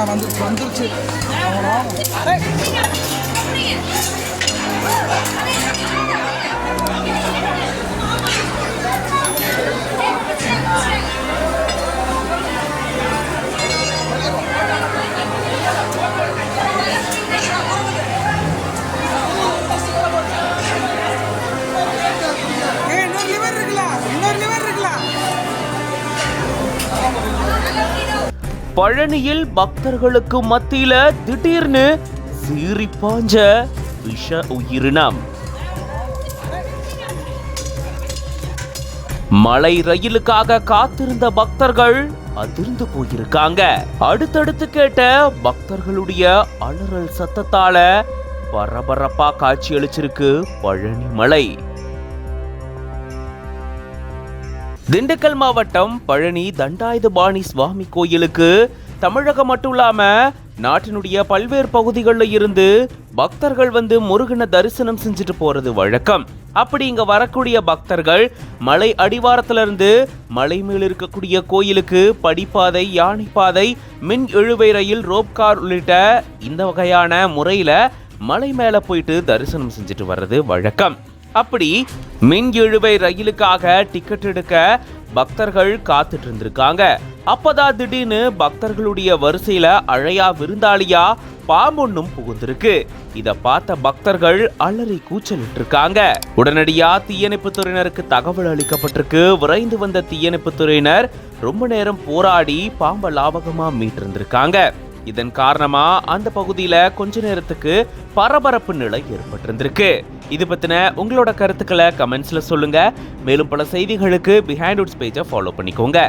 வந்துருச்சு. பழனியில் பக்தர்களுக்கு மத்தியில திடீர்னு சீறி பாஞ்ச விஷ உயிரினம். மலை ரயிலுக்காக காத்திருந்த பக்தர்கள் அதிர்ந்து போயிருக்காங்க. அடுத்தடுத்து கேட்ட பக்தர்களுடைய அலறல் சத்தத்தால பரபரப்பா காட்சியளிச்சிருக்கு பழனி மலை. திண்டுக்கல் மாவட்டம் பழனி தண்டாயுதபாணி சுவாமி கோயிலுக்கு தமிழகம் மட்டும் இல்லாம நாட்டினுடைய பல்வேறு பகுதிகளில் இருந்து பக்தர்கள் வந்து முருகனை தரிசனம் செஞ்சுட்டு போறது வழக்கம். அப்படி இங்க வரக்கூடிய பக்தர்கள் மலை அடிவாரத்திலிருந்து மலை மேல் இருக்கக்கூடிய கோயிலுக்கு படிப்பாதை, யானைப்பாதை, மின் இழுவை ரயில், ரோப்கார் உள்ளிட்ட இந்த வகையான முறையில மலை மேல போயிட்டு தரிசனம் செஞ்சுட்டு வர்றது வழக்கம். அப்படி மின் இழுவை ரயிலுக்காக டிக்கெட் எடுக்க பக்தர்கள் காத்துட்டு இருந்திருக்காங்க. அப்பதான் திடீர்னு பக்தர்களுடைய வரிசையில அழையா விருந்தாளியா பாம்பொன்னும் புகுந்திருக்கு. இத பார்த்த பக்தர்கள் அலறி கூச்சலிட்டு இருக்காங்க. உடனடியா தீயணைப்பு துறையினருக்கு தகவல் அளிக்கப்பட்டிருக்கு. விரைந்து வந்த தீயணைப்பு துறையினர் ரொம்ப நேரம் போராடி பாம்பை லாபகமா மீட்டிருந்திருக்காங்க. இதன் காரணமா அந்த பகுதியில கொஞ்ச நேரத்துக்கு பரபரப்பு நிலை ஏற்பட்டிருந்திருக்கு. இது பத்தின உங்களோட கருத்துக்களை கமெண்ட்ஸ்ல சொல்லுங்க. மேலும் பல செய்திகளுக்கு பிஹைண்ட் வுட்ஸ் பேஜை ஃபாலோ பண்ணிக்கோங்க.